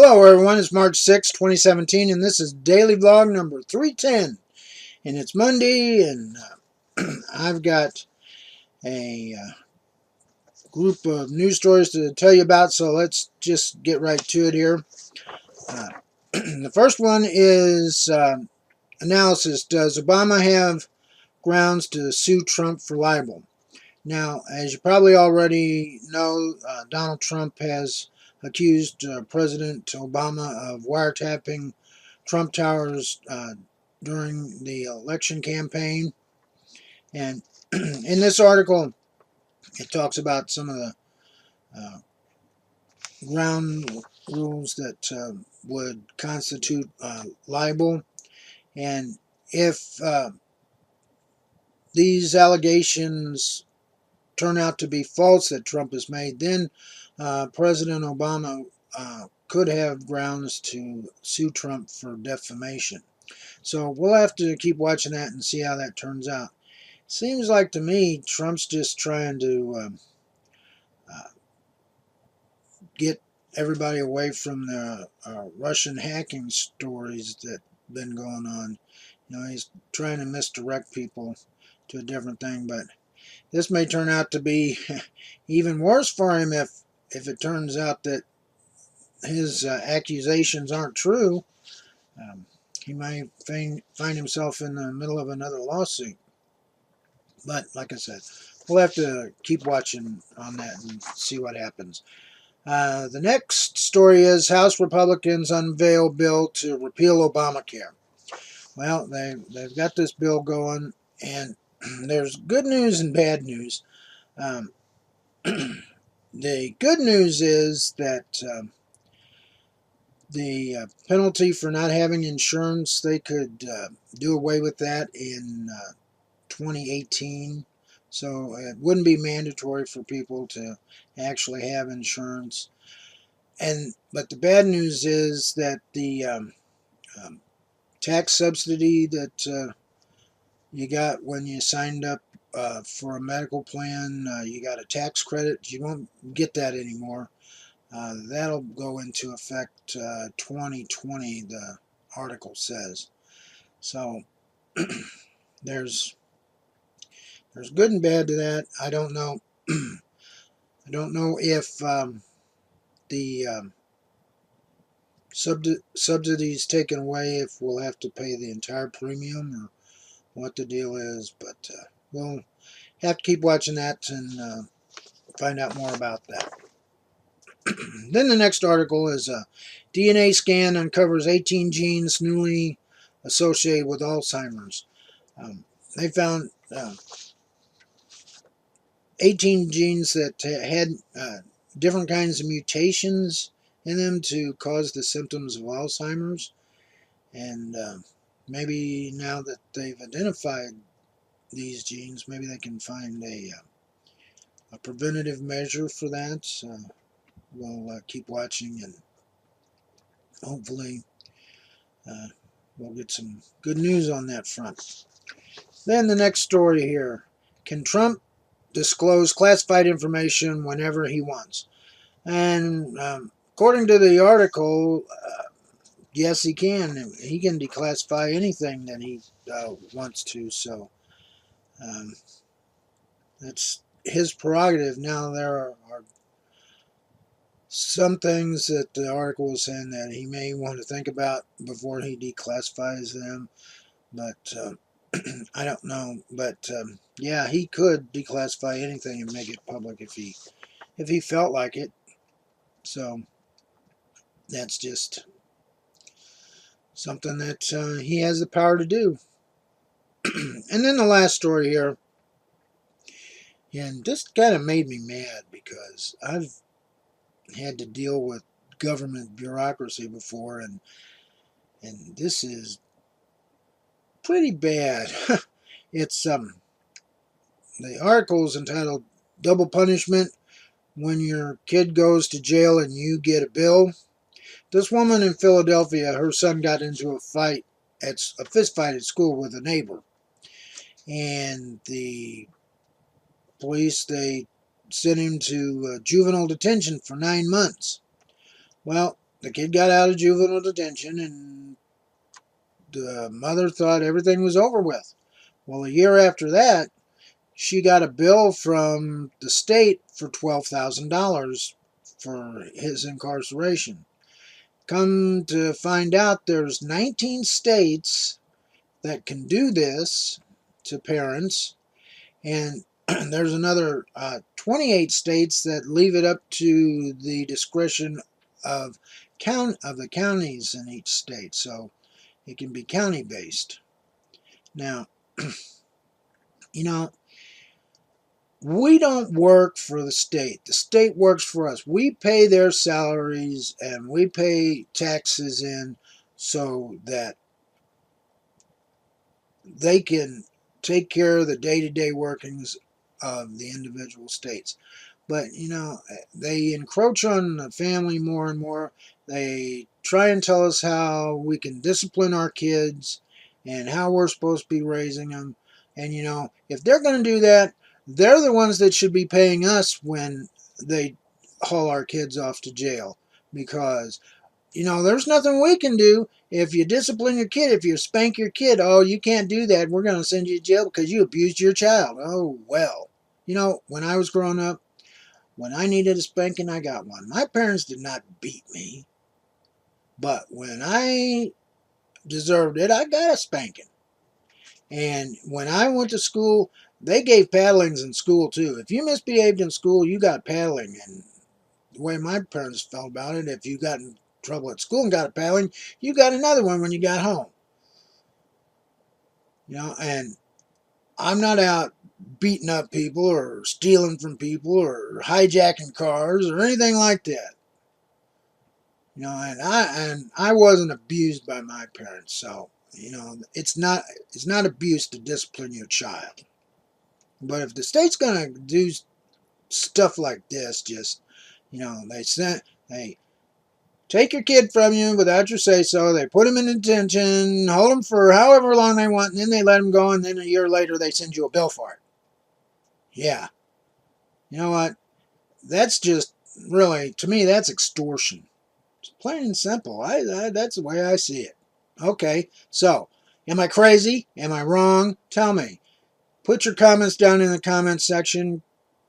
Hello everyone, it's March 6, 2017, and this is Daily Vlog number 310. And it's Monday, and I've got a group of news stories to tell you about, so let's just get right to it here. The first one is analysis. Does Obama have grounds to sue Trump for libel? Now, as you probably already know, Donald Trump has accused President Obama of wiretapping Trump Towers during the election campaign. And in this article, it talks about some of the ground rules that would constitute libel. And if these allegations turn out to be false that Trump has made, then President Obama could have grounds to sue Trump for defamation. So we'll have to keep watching that and see how that turns out. Seems like to me Trump's just trying to get everybody away from the Russian hacking stories that have been going on. You know, he's trying to misdirect people to a different thing, but this may turn out to be even worse for him if it turns out that his accusations aren't true. He may find himself in the middle of another lawsuit. But like I said, we'll have to keep watching on that and see what happens. The next story is House Republicans unveil bill to repeal Obamacare. Well, they've got this bill going, and there's good news and bad news. The good news is that the penalty for not having insurance, they could do away with that in 2018. So it wouldn't be mandatory for people to actually have insurance. But the bad news is that the tax subsidy that you got when you signed up for a medical plan, you got a tax credit. You won't get that anymore. That'll go into effect 2020, the article says. So there's good and bad to that. I don't know. I don't know if the subsidies taken away, if we'll have to pay the entire premium or what the deal is, but we'll have to keep watching that and find out more about that. Then the next article is a DNA scan uncovers 18 genes newly associated with Alzheimer's. They found 18 genes that had different kinds of mutations in them to cause the symptoms of Alzheimer's. And maybe now that they've identified these genes, maybe they can find a preventative measure for that. We'll keep watching, and hopefully we'll get some good news on that front. Then the next story here. Can Trump disclose classified information whenever he wants? And according to the article, yes, he can. He can declassify anything that he wants to. So that's his prerogative. Now, there are some things that the article is saying that he may want to think about before he declassifies them, but I don't know. But yeah, he could declassify anything and make it public if he felt like it. So that's just something that he has the power to do. And then the last story here, and this kind of made me mad because I've had to deal with government bureaucracy before, and this is pretty bad. It's the article is entitled "Double Punishment When Your Kid Goes to Jail and You Get a Bill." This woman in Philadelphia, her son got into a fist fight at school with a neighbor, and the police, they sent him to juvenile detention for 9 months. Well, the kid got out of juvenile detention, and the mother thought everything was over with. Well, a year after that, she got a bill from the state for $12,000 for his incarceration. Come to find out, there's 19 states that can do this to parents, and there's another 28 states that leave it up to the discretion of the counties in each state. So it can be county based. Now, you know, we don't work for the state. The state works for us. We pay their salaries and we pay taxes in so that they can take care of the day-to-day workings of the individual states. But, they encroach on the family more and more. They try and tell us how we can discipline our kids and how we're supposed to be raising them. And, if they're going to do that, they're the ones that should be paying us when they haul our kids off to jail. Because there's nothing we can do. If you discipline your kid, if you spank your kid, oh, you can't do that. We're going to send you to jail because you abused your child. Oh, well. When I was growing up, when I needed a spanking, I got one. My parents did not beat me, but when I deserved it, I got a spanking. And when I went to school, they gave paddlings in school too. If you misbehaved in school, you got paddling. And the way my parents felt about it, if you got in trouble at school and got a paddling, you got another one when you got home. And I'm not out beating up people or stealing from people or hijacking cars or anything like that. And I wasn't abused by my parents, so it's not abuse to discipline your child. But if the state's gonna do stuff like this, just they take your kid from you without your say so. They put him in detention, hold him for however long they want, and then they let him go, and then a year later they send you a bill for it. Yeah, you know what? That's just really, to me, that's extortion. It's plain and simple. That's the way I see it. Okay, so am I crazy? Am I wrong? Tell me. Put your comments down in the comments section.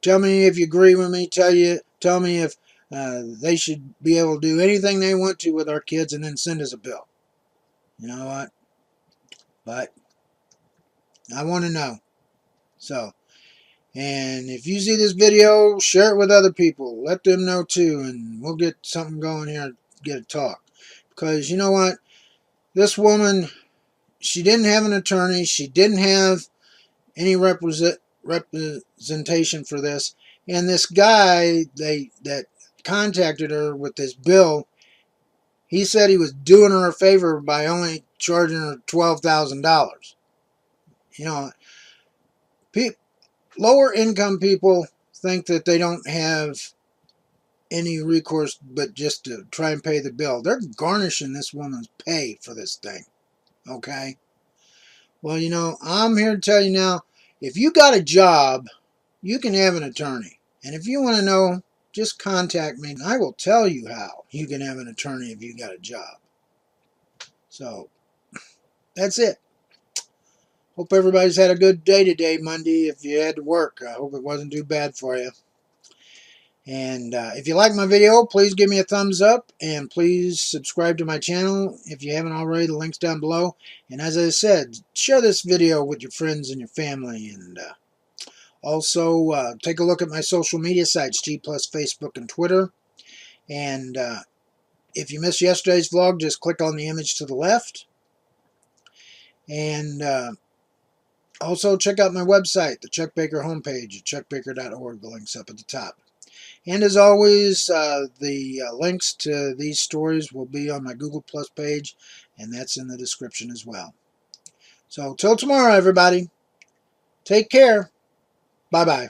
Tell me if you agree with me. Tell me if they should be able to do anything they want to with our kids and then send us a bill. You know what? But I want to know. So, and if you see this video, share it with other people. Let them know too, and we'll get something going here. Get a talk. Because you know what? This woman, she didn't have an attorney. She didn't have any representation for this. And this guy that contacted her with this bill, he said he was doing her a favor by only charging her $12,000. You know, lower income people think that they don't have any recourse but just to try and pay the bill. They're garnishing this woman's pay for this thing. Okay? Well, I'm here to tell you now, if you got a job, you can have an attorney. And if you want to know, just contact me and I will tell you how you can have an attorney if you got a job. So, that's it. Hope everybody's had a good day today, Monday. If you had to work, I hope it wasn't too bad for you. And if you like my video, please give me a thumbs up and please subscribe to my channel if you haven't already. The link's down below. And as I said, share this video with your friends and your family. And also take a look at my social media sites, G+, Facebook, and Twitter. And if you missed yesterday's vlog, just click on the image to the left. And also check out my website, the Chuck Baker homepage at chuckbaker.org. The link's up at the top. And as always, the links to these stories will be on my Google Plus page, and that's in the description as well. So, till tomorrow, everybody. Take care. Bye-bye.